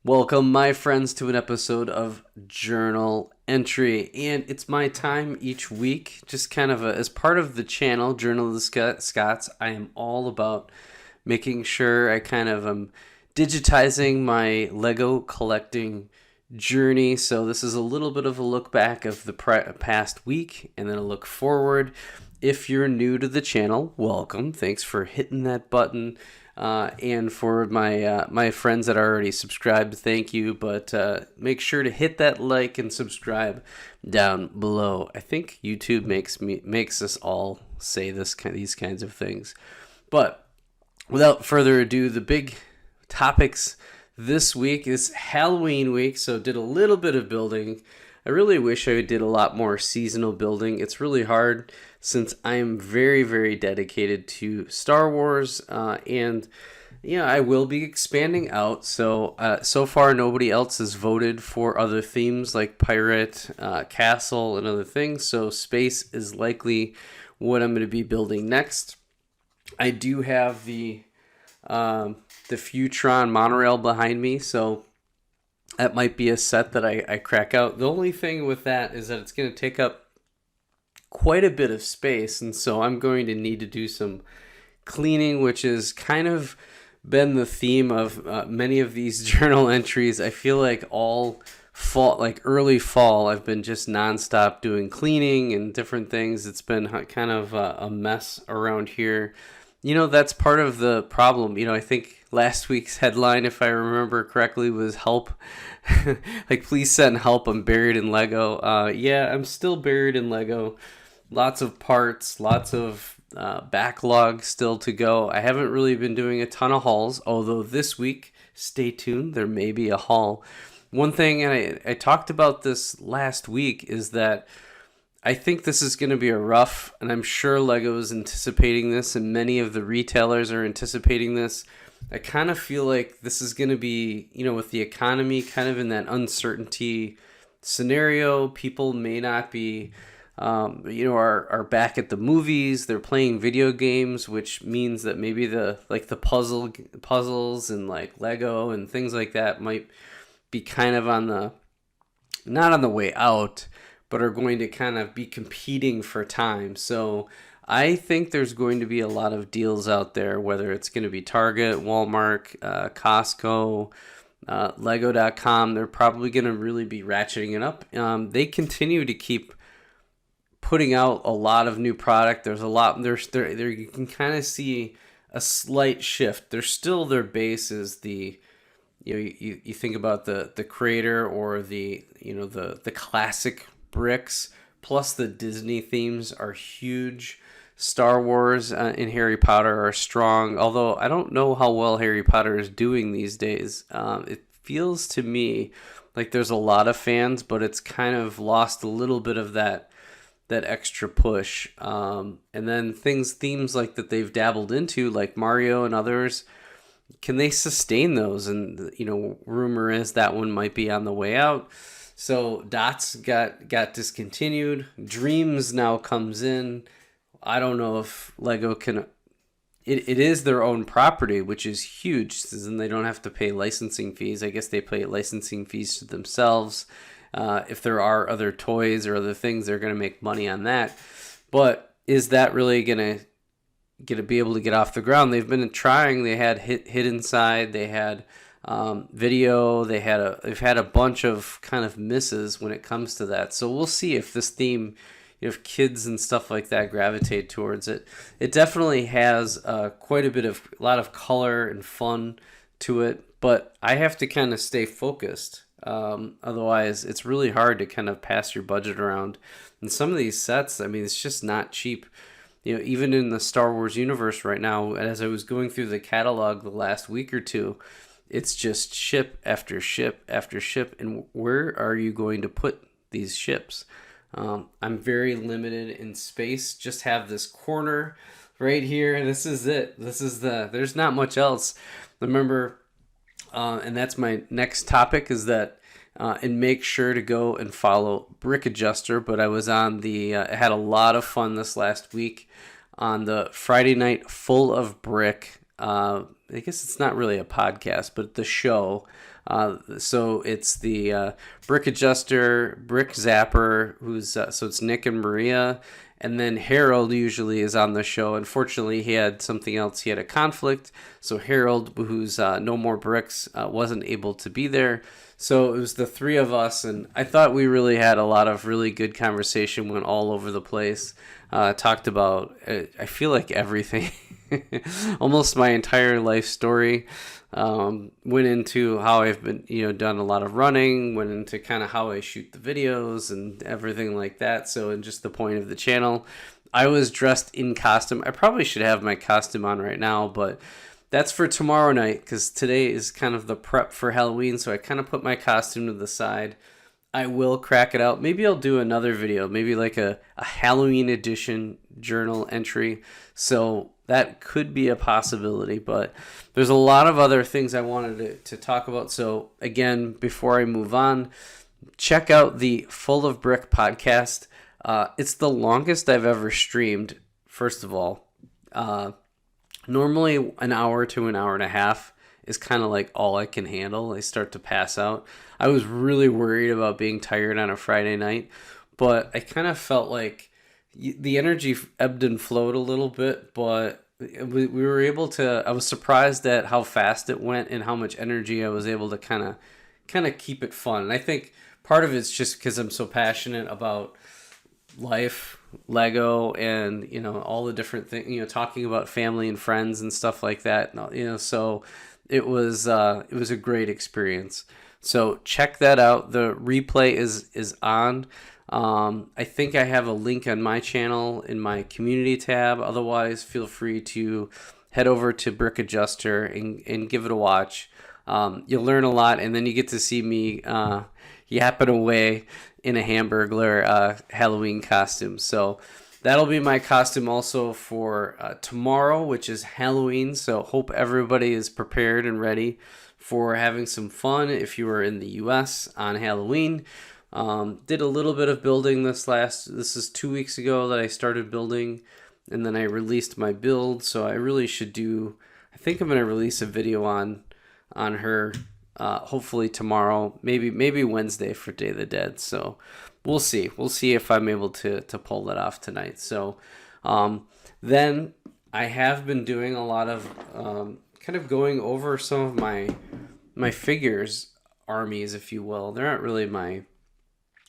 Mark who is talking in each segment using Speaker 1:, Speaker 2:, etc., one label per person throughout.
Speaker 1: Welcome, my friends, to an episode of Journal Entry. And it's my time each week, just kind of as part of the channel, Journal of the Scots. I am all about making sure I kind of am digitizing my Lego collecting journey. So this is a little bit of a look back of the past week and then a look forward. If you're new to the channel, welcome. Thanks for hitting that button. And for my friends that are already subscribed, thank you. But make sure to hit that like and subscribe down below. I think YouTube makes us all say these kinds of things. But without further ado, the big topics this week is Halloween week. So did a little bit of building. I really wish I did a lot more seasonal building. It's really hard since I am very, very dedicated to Star Wars, and I will be expanding out. So so far, nobody else has voted for other themes like pirate, castle, and other things. So space is likely what I'm going to be building next. I do have the Futron monorail behind me, so that might be a set that I crack out. The only thing with that is that it's going to take up quite a bit of space, and so I'm going to need to do some cleaning, which has kind of been the theme of many of these journal entries. I feel like all fall, like early fall, I've been just nonstop doing cleaning and different things. It's been kind of a mess around here. That's part of the problem. I think last week's headline, if I remember correctly, was help. Like, please send help. I'm buried in Lego. Yeah, I'm still buried in Lego. Lots of parts, lots of backlog still to go. I haven't really been doing a ton of hauls, although this week, stay tuned, there may be a haul. One thing, and I talked about this last week, is that I think this is going to be a rough, and I'm sure Lego is anticipating this, and many of the retailers are anticipating this. I kind of feel like this is going to be, with the economy kind of in that uncertainty scenario, people may not be, are back at the movies. They're playing video games, which means that maybe the puzzles and like Lego and things like that might be kind of not on the way out, but are going to kind of be competing for time. So I think there's going to be a lot of deals out there, whether it's going to be Target, Walmart, Costco, Lego.com. They're probably going to really be ratcheting it up. They continue to keep putting out a lot of new product. There's a lot. There you can kind of see a slight shift. There's still their base is the you think about the creator or the classic bricks, plus the Disney themes are huge. Star Wars and Harry Potter are strong, although I don't know how well Harry Potter is doing these days. It feels to me like there's a lot of fans, but it's kind of lost a little bit of that extra push. And then themes like that they've dabbled into, like Mario and others, can they sustain those? And rumor is that one might be on the way out. So Dots got discontinued. Dreams now comes in. I don't know if Lego can. It is their own property, which is huge, and they don't have to pay licensing fees. I guess they pay licensing fees to themselves. If there are other toys or other things, they're going to make money on that. But is that really going to be able to get off the ground? They've been trying. They had Hit Inside. They had video. They've had a bunch of kind of misses when it comes to that. So we'll see if this theme, if kids and stuff like that gravitate towards it. It definitely has quite a lot of color and fun to it, but I have to kind of stay focused. Otherwise, it's really hard to kind of pass your budget around. And some of these sets, I mean, it's just not cheap. Even in the Star Wars universe right now, as I was going through the catalog the last week or two, it's just ship after ship after ship. And where are you going to put these ships? I'm very limited in space. Just have this corner right here. This is it. There's not much else. Remember, and that's my next topic, is that, and make sure to go and follow Brick Adjuster. But I was on I had a lot of fun this last week on the Friday night Full of Brick I guess it's not really a podcast, but the show. So it's the Brick Adjuster, Brick Zapper, who's so it's Nick and Maria, and then Harold usually is on the show. Unfortunately, he had something else. He had a conflict, so Harold, who's No More Bricks, wasn't able to be there. So it was the three of us, and I thought we really had a lot of really good conversation. Went all over the place. Talked about I feel like everything. Almost my entire life story. Went into how I've been, done a lot of running, went into kind of how I shoot the videos and everything like that. So, and just the point of the channel, I was dressed in costume. I probably should have my costume on right now, but that's for tomorrow night because today is kind of the prep for Halloween. So I kind of put my costume to the side. I will crack it out. Maybe I'll do another video, maybe like a Halloween edition journal entry. So that could be a possibility, but there's a lot of other things I wanted to talk about. So again, before I move on, check out the Full of Brick podcast. It's the longest I've ever streamed, first of all. Normally an hour to an hour and a half is kind of like all I can handle. I start to pass out. I was really worried about being tired on a Friday night, but I kind of felt like the energy ebbed and flowed a little bit, but we were able to, I was surprised at how fast it went and how much energy I was able to kind of keep it fun. And I think part of it's just because I'm so passionate about life, Lego, and all the different things, talking about family and friends and stuff like that, so it was a great experience. So check that out. The replay is on. I think I have a link on my channel in my community tab. Otherwise, feel free to head over to Brick Adjuster and give it a watch. You'll learn a lot, and then you get to see me yapping away in a Hamburglar Halloween costume. So that'll be my costume also for tomorrow, which is Halloween. So hope everybody is prepared and ready for having some fun if you were in the US on Halloween. Did a little bit of building this is 2 weeks ago that I started building, and then I released my build. So I really should I think I'm going to release a video on her hopefully tomorrow, maybe Wednesday for Day of the Dead. So we'll see if I'm able to pull that off tonight. So then I have been doing a lot of kind of going over some of my figures armies, if you will. They're not really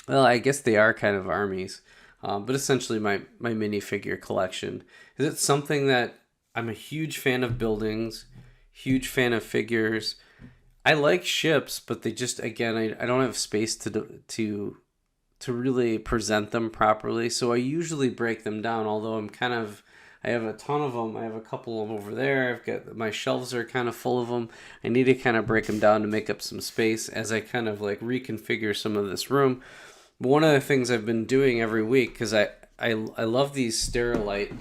Speaker 1: well, I guess they are kind of armies, but essentially my minifigure collection. Is it something that I'm a huge fan of buildings, huge fan of figures. I like ships, but they just, again, I don't have space to really present them properly. So I usually break them down, although I have a ton of them. I have a couple of them over there. I've got, my shelves are kind of full of them. I need to kind of break them down to make up some space as I kind of like reconfigure some of this room. But one of the things I've been doing every week, because I love these Sterilite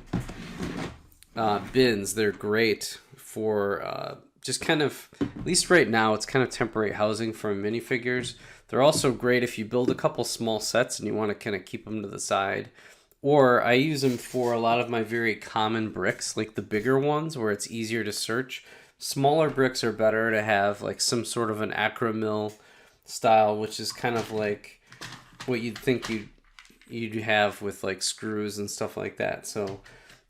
Speaker 1: bins. They're great for just kind of, at least right now, it's kind of temporary housing for minifigures. They're also great if you build a couple small sets and you want to kind of keep them to the side. Or I use them for a lot of my very common bricks, like the bigger ones where it's easier to search. Smaller bricks are better to have like some sort of an acromill style, which is kind of like what you'd think you'd have with like screws and stuff like that. So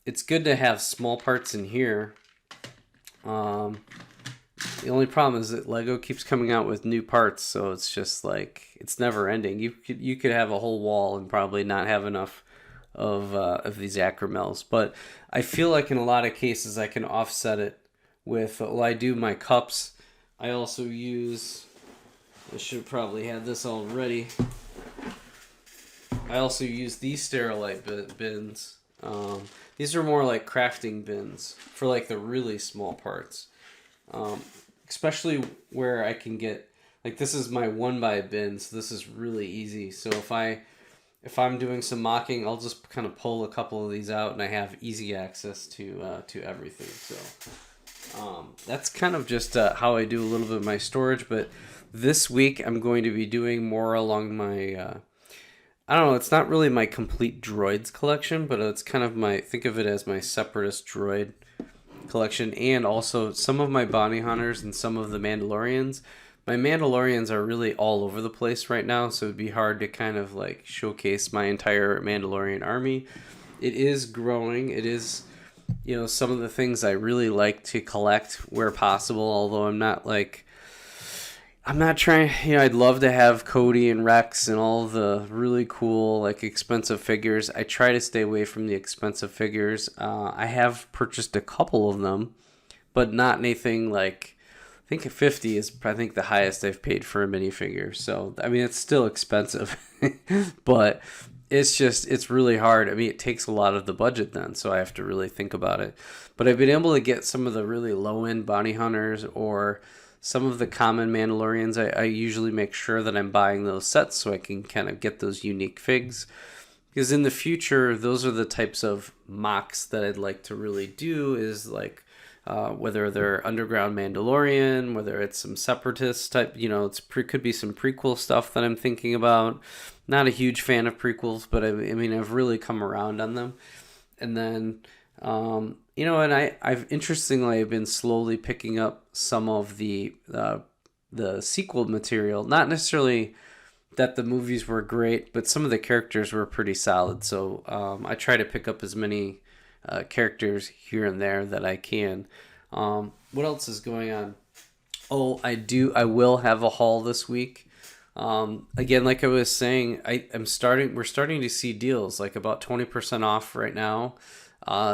Speaker 1: it's good to have small parts in here. The only problem is that Lego keeps coming out with new parts, so it's just like it's never ending. You could have a whole wall and probably not have enough of these acromels, but I feel like in a lot of cases I can offset it with, well, I do my cups. I also use, I should probably have this all ready. I also use these Sterilite bins. These are more like crafting bins for like the really small parts. Especially where I can get, like this is my 1x bin, so this is really easy. So if I'm doing some mocking, I'll just kind of pull a couple of these out and I have easy access to everything. So that's kind of just how I do a little bit of my storage. But this week I'm going to be doing more along my, I don't know, it's not really my complete droids collection, but it's kind of think of it as my separatist droid collection, and also some of my bounty hunters and some of the Mandalorians. My Mandalorians are really all over the place right now, so it'd be hard to kind of like showcase my entire Mandalorian army. It is growing. It is, some of the things I really like to collect where possible, although I'm not trying, I'd love to have Cody and Rex and all the really cool, like, expensive figures. I try to stay away from the expensive figures. I have purchased a couple of them, but not anything like, I think 50 is, I think, the highest I've paid for a minifigure. So, I mean, it's still expensive, but it's really hard. I mean, it takes a lot of the budget then, so I have to really think about it. But I've been able to get some of the really low-end bounty hunters or some of the common Mandalorians. I usually make sure that I'm buying those sets so I can kind of get those unique figs. Because in the future, those are the types of mocks that I'd like to really do, is like whether they're Underground Mandalorian, whether it's some Separatist type, could be some prequel stuff that I'm thinking about. Not a huge fan of prequels, but I've really come around on them. And then, I've interestingly been slowly picking up some of the sequel material. Not necessarily that the movies were great, but some of the characters were pretty solid. So I try to pick up as many characters here and there that I can. What else is going on? Oh, I will have a haul this week. Again, like I was saying, we're starting to see deals like about 20% off right now.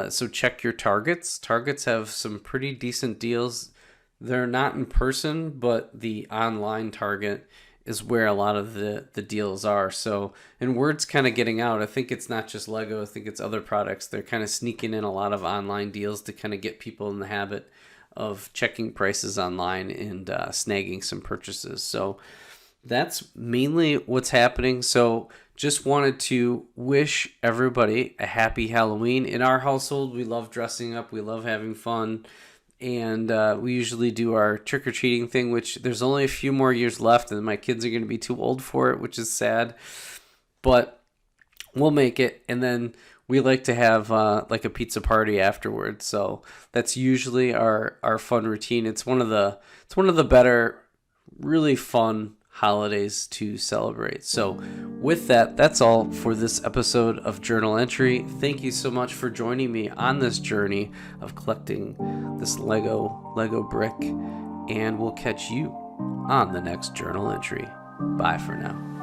Speaker 1: So check your Targets. Targets have some pretty decent deals. They're not in person, but the online Target is where a lot of the deals are. So, and word's kind of getting out. I think it's not just Lego. I think it's other products. They're kind of sneaking in a lot of online deals to kind of get people in the habit of checking prices online and snagging some purchases. So that's mainly what's happening. So just wanted to wish everybody a happy Halloween. In our household, we love dressing up. We love having fun. And we usually do our trick-or-treating thing, which there's only a few more years left, and my kids are going to be too old for it, which is sad. But we'll make it. And then we like to have like a pizza party afterwards. So that's usually our fun routine. It's one of the better, really fun holidays to celebrate. So with that, that's all for this episode of Journal Entry. Thank you so much for joining me on this journey of collecting this Lego brick, and we'll catch you on the next Journal Entry. Bye for now.